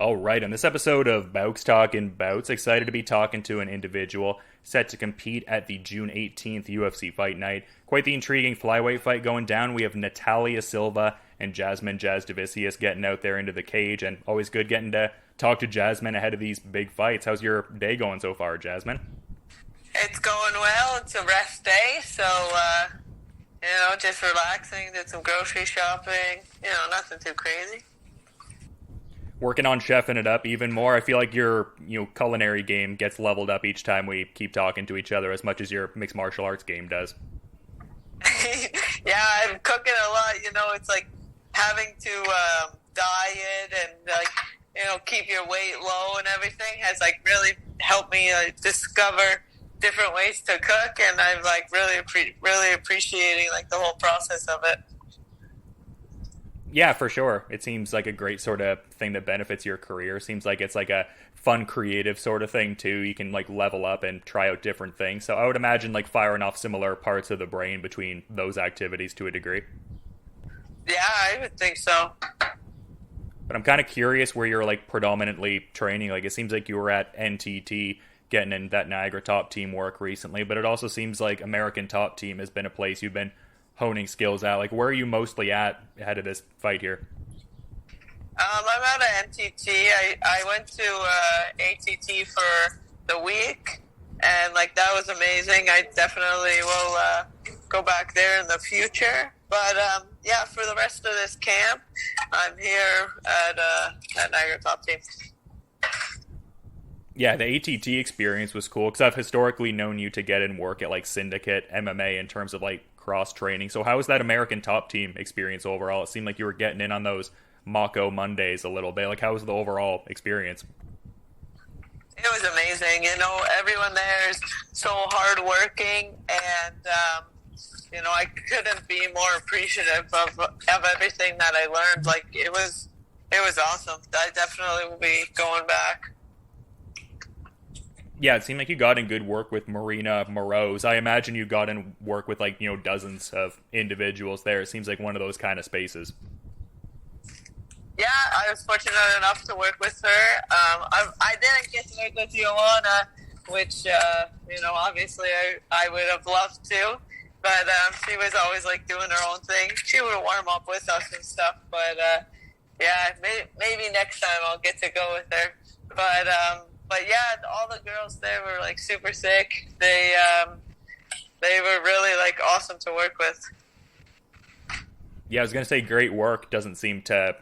All right, on this episode of Bowks Talking Bouts, excited to be talking to an individual set to compete at the June 18th UFC Fight Night. Quite the intriguing flyweight fight going down. We have Natalia Silva and Jasmine Jasudavicius getting out there into the cage, and always good getting to talk to Jasmine ahead of these big fights. How's your day going so far, Jasmine? It's going well. It's a rest day, so, just relaxing, did some grocery shopping, nothing too crazy. Working on chefing it up even more. I feel like your culinary game gets leveled up each time we keep talking to each other as much as your mixed martial arts game does. Yeah, I'm cooking a lot. It's like having to diet and keep your weight low and everything has really helped me discover different ways to cook, and I'm really appreciating the whole process of it. Yeah, for sure. It seems like a great sort of thing that benefits your career. Seems like it's like a fun, creative sort of thing too. You can level up and try out different things. So I would imagine firing off similar parts of the brain between those activities to a degree. Yeah, I would think so. But I'm kind of curious where you're predominantly training. It seems like you were at NTT getting in that Niagara Top Team work recently, but it also seems like American Top Team has been a place you've been honing skills at. Where are you mostly at ahead of this fight here? I'm out of NTT. I went to ATT for the week, and that was amazing. I definitely will go back there in the future. But for the rest of this camp, I'm here at Niagara Top Team. Yeah, the ATT experience was cool because I've historically known you to get in work at Syndicate MMA in terms of cross training. So how was that American Top Team experience overall? It seemed like you were getting in on those Mako Mondays a little bit. How was the overall experience? It was amazing. Everyone there is so hardworking, and I couldn't be more appreciative of everything that I learned. It was awesome. I definitely will be going back. Yeah, it seemed like you got in good work with Marina Moroz. I imagine you got in work with dozens of individuals there. It seems like one of those kind of spaces. Yeah, I was fortunate enough to work with her. I didn't get to work with Joanna, which obviously I would have loved to, but she was always doing her own thing. She would warm up with us and stuff, but maybe next time I'll get to go with her. But yeah, all the girls there were super sick. They were really awesome to work with. Yeah, I was gonna say great work doesn't seem to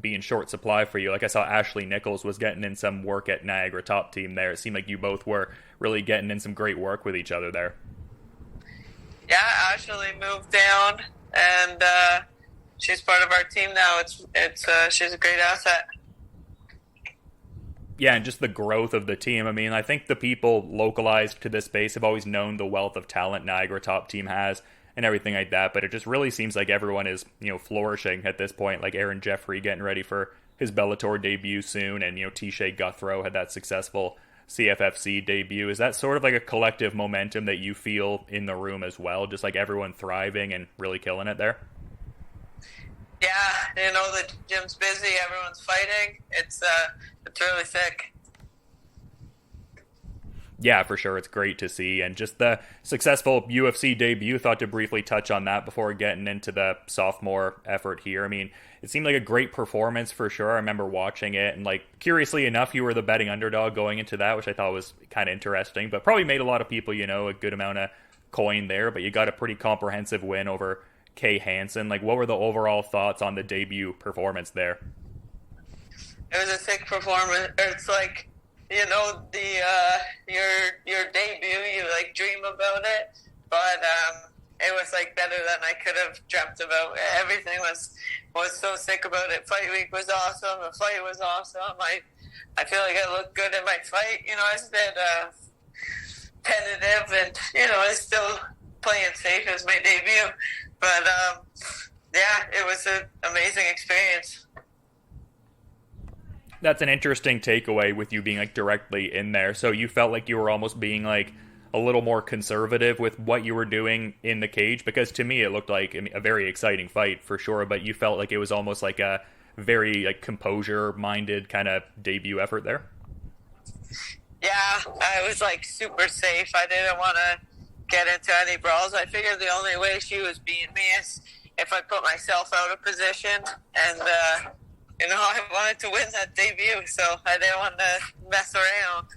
be in short supply for you. I saw Ashley Nichols was getting in some work at Niagara Top Team there. It seemed like you both were really getting in some great work with each other there. Yeah, Ashley moved down, and she's part of our team now. She's a great asset. Yeah, and just the growth of the team. I mean, I think the people localized to this space have always known the wealth of talent Niagara Top Team has and everything like that, but it just really seems like everyone is, flourishing at this point. Aaron Jeffrey getting ready for his Bellator debut soon, and, T-Shay Guthrow had that successful CFFC debut. Is that sort of a collective momentum that you feel in the room as well? Just everyone thriving and really killing it there? Yeah, the gym's busy, everyone's fighting. It's really sick. Yeah, for sure. It's great to see. And just the successful UFC debut, thought to briefly touch on that before getting into the sophomore effort here. I mean, it seemed like a great performance for sure. I remember watching it, and curiously enough, you were the betting underdog going into that, which I thought was kind of interesting, but probably made a lot of people, a good amount of coin there. But you got a pretty comprehensive win over Kay Hansen. What were the overall thoughts on the debut performance there? It was a sick performance. It's your debut, you dream about it, but it was better than I could have dreamt about. Everything was so sick about it. Fight week was awesome. The fight was awesome. I feel like I looked good in my fight. I stayed tentative, and I was still playing safe as my debut. But it was an amazing experience. That's an interesting takeaway with you being directly in there. So you felt like you were almost being a little more conservative with what you were doing in the cage, because to me it looked like a very exciting fight for sure, but you felt like it was almost like a very like composure-minded kind of debut effort there. Yeah, I was like super safe. I didn't want to get into any brawls. I figured the only way she was beating me is if I put myself out of position, and I wanted to win that debut, so I didn't want to mess around.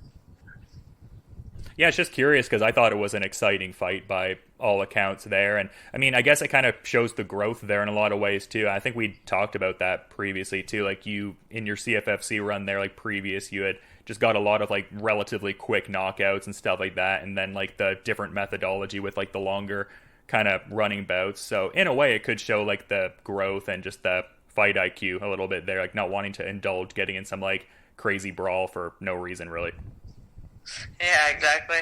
Yeah, it's just curious because I thought it was an exciting fight by all accounts there. And I mean, I guess it kind of shows the growth there in a lot of ways too. I think we talked about that previously too. Like you, in your CFFC run there, like previous, you had just got a lot of like relatively quick knockouts and stuff like that. And then like the different methodology with like the longer kind of running bouts. So in a way it could show like the growth and just the fight IQ a little bit there, like not wanting to indulge getting in some like crazy brawl for no reason really. Yeah, exactly.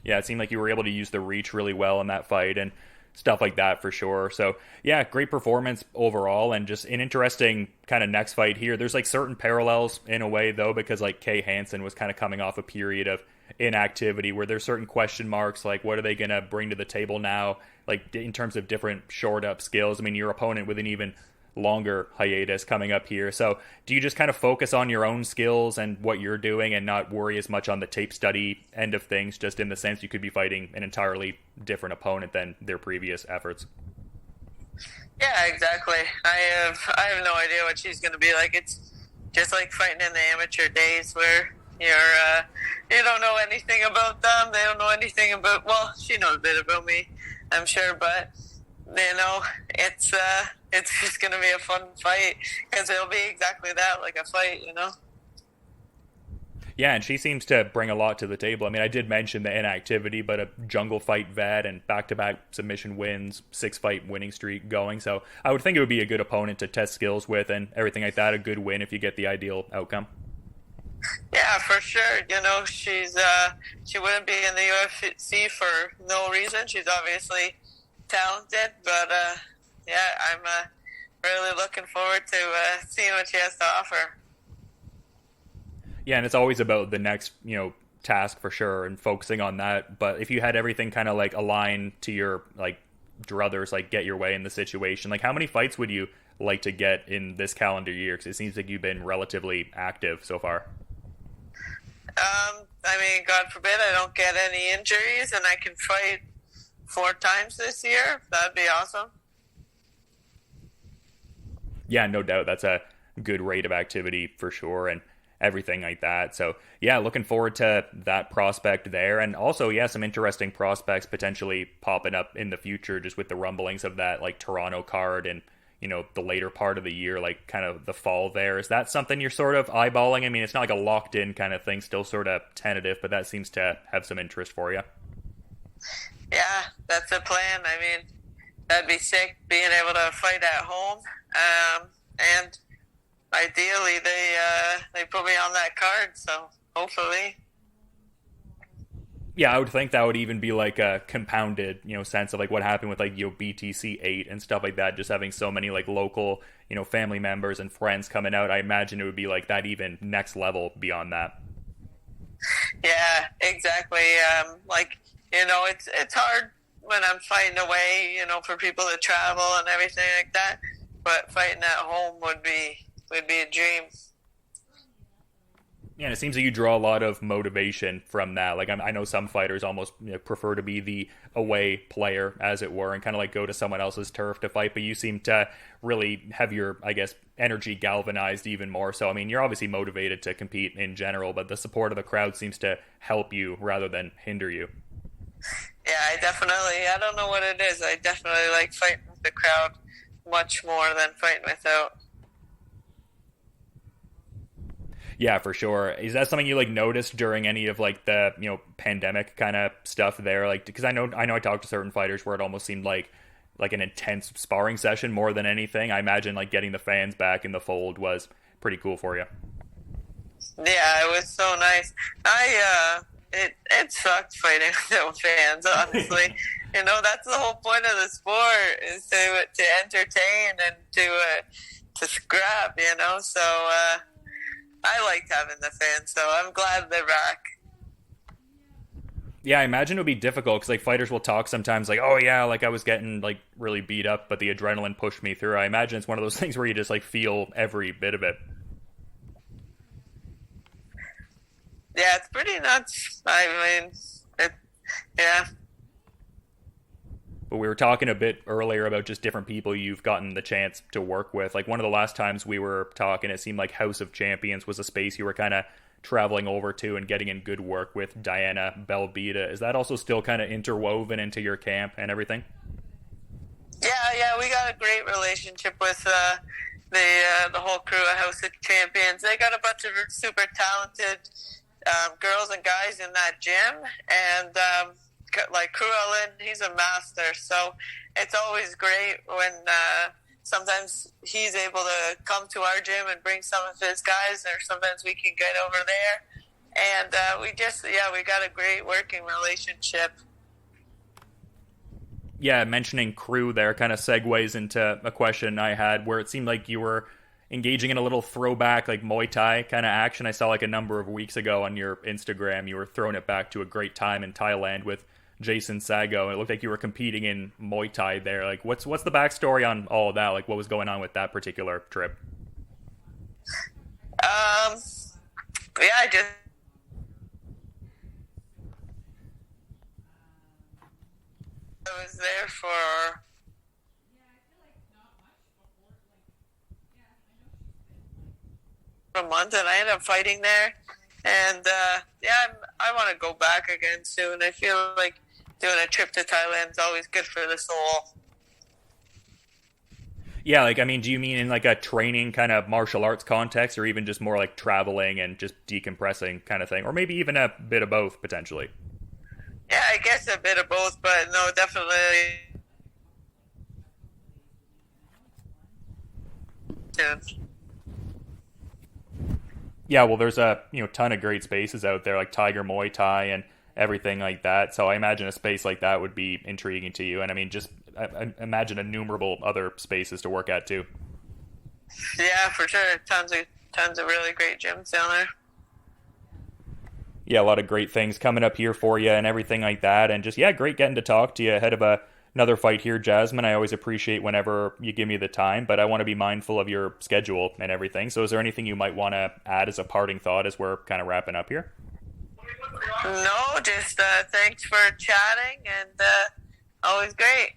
Yeah, it seemed like you were able to use the reach really well in that fight and stuff like that for sure. So yeah, great performance overall, and just an interesting kind of next fight here. There's like certain parallels in a way though, because like Kay Hansen was kind of coming off a period of inactivity where there's certain question marks, like what are they going to bring to the table now, like in terms of different shored up skills. I mean, your opponent with an even longer hiatus coming up here. So do you just kind of focus on your own skills and what you're doing and not worry as much on the tape study end of things, just in the sense you could be fighting an entirely different opponent than their previous efforts? Yeah, exactly. I have no idea what she's going to be like. It's just like fighting in the amateur days where you don't know anything about them. They don't know anything about, well, she knows a bit about me, I'm sure, but it's just going to be a fun fight because it'll be exactly that, like a fight, Yeah, and she seems to bring a lot to the table. I mean, I did mention the inactivity, but a jungle fight vet and back-to-back submission wins, 6-fight winning streak going. So I would think it would be a good opponent to test skills with and everything like that, a good win if you get the ideal outcome. Yeah, for sure. She wouldn't be in the UFC for no reason. She's obviously talented, but I'm really looking forward to seeing what she has to offer. Yeah, and it's always about the next, task for sure and focusing on that. But if you had everything kind of like aligned to your like druthers, like get your way in the situation, like how many fights would you like to get in this calendar year? Because it seems like you've been relatively active so far. I mean, God forbid I don't get any injuries and I can fight 4 times this year. That'd be awesome. Yeah, no doubt. That's a good rate of activity for sure and everything like that. So yeah, looking forward to that prospect there. And also, yeah, some interesting prospects potentially popping up in the future just with the rumblings of that like Toronto card and, the later part of the year, like kind of the fall there. Is that something you're sort of eyeballing? I mean, it's not like a locked in kind of thing, still sort of tentative, but that seems to have some interest for you. Yeah, that's a plan. I mean, that'd be sick being able to fight at home. And ideally they put me on that card, so hopefully. Yeah, I would think that would even be like a compounded, sense of like what happened with like BTC 8 and stuff like that, just having so many like local, family members and friends coming out. I imagine it would be like that even next level beyond that. Yeah, exactly. It's hard when I'm fighting away, for people to travel and everything like that. But fighting at home would be a dream. Yeah, and it seems like you draw a lot of motivation from that. Like I know some fighters almost prefer to be the away player, as it were, and kind of like go to someone else's turf to fight. But you seem to really have your, I guess, energy galvanized even more. So I mean, you're obviously motivated to compete in general, but the support of the crowd seems to help you rather than hinder you. Yeah, I don't know what it is. I definitely like fighting with the crowd much more than fighting without. Yeah, for sure. Is that something you like noticed during any of like the pandemic kind of stuff there? Like, because I know I talked to certain fighters where it almost seemed like an intense sparring session more than anything. I imagine like getting the fans back in the fold was pretty cool for you. Yeah, it was so nice. It sucked fighting without fans, honestly. That's the whole point of the sport, is to entertain and to scrap, So I liked having the fans, so I'm glad they're back. Yeah, I imagine it would be difficult because like fighters will talk sometimes like, oh yeah, like I was getting like really beat up, but the adrenaline pushed me through. I imagine it's one of those things where you just like feel every bit of it. Yeah, it's pretty nuts. I mean, it, yeah. But we were talking a bit earlier about just different people you've gotten the chance to work with. Like one of the last times we were talking, it seemed like House of Champions was a space you were kind of traveling over to and getting in good work with Diana Belbita. Is that also still kind of interwoven into your camp and everything? Yeah, yeah, we got a great relationship with the whole crew at House of Champions. They got a bunch of super talented girls and guys in that gym, and like Crewellen, he's a master. So it's always great when sometimes he's able to come to our gym and bring some of his guys, or sometimes we can get over there. And we got a great working relationship. Yeah, mentioning crew there kind of segues into a question I had where it seemed like you were engaging in a little throwback like Muay Thai kind of action. I saw like a number of weeks ago on your Instagram you were throwing it back to a great time in Thailand with Jason Sago, and it looked like you were competing in Muay Thai there. Like what's the backstory on all of that? Like what was going on with that particular trip? Yeah, I was there for a month, and I ended up fighting there. And I want to go back again soon. I feel like doing a trip to Thailand is always good for the soul. Yeah, like I mean, do you mean in like a training kind of martial arts context, or even just more like traveling and just decompressing kind of thing, or maybe even a bit of both potentially? Yeah, I guess a bit of both, but no, definitely. Yeah. Yeah, well, there's a ton of great spaces out there like Tiger Muay Thai and everything like that. So I imagine a space like that would be intriguing to you. And I mean, just I imagine innumerable other spaces to work at too. Yeah, for sure. Tons of really great gyms down there. Yeah, a lot of great things coming up here for you and everything like that. And just yeah, great getting to talk to you ahead of another fight here, Jasmine. I always appreciate whenever you give me the time, but I want to be mindful of your schedule and everything. So is there anything you might want to add as a parting thought as we're kind of wrapping up here? No, just thanks for chatting, and always great.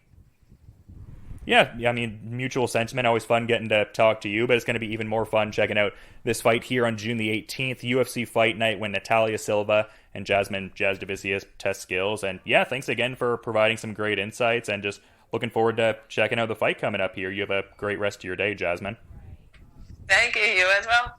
Yeah, I mean, mutual sentiment. Always fun getting to talk to you, but it's going to be even more fun checking out this fight here on June the 18th, UFC Fight Night, when Natalia Silva and Jasmine Jasudavicius test skills. And yeah, thanks again for providing some great insights, and just looking forward to checking out the fight coming up here. You have a great rest of your day, Jasmine. Thank you. You as well.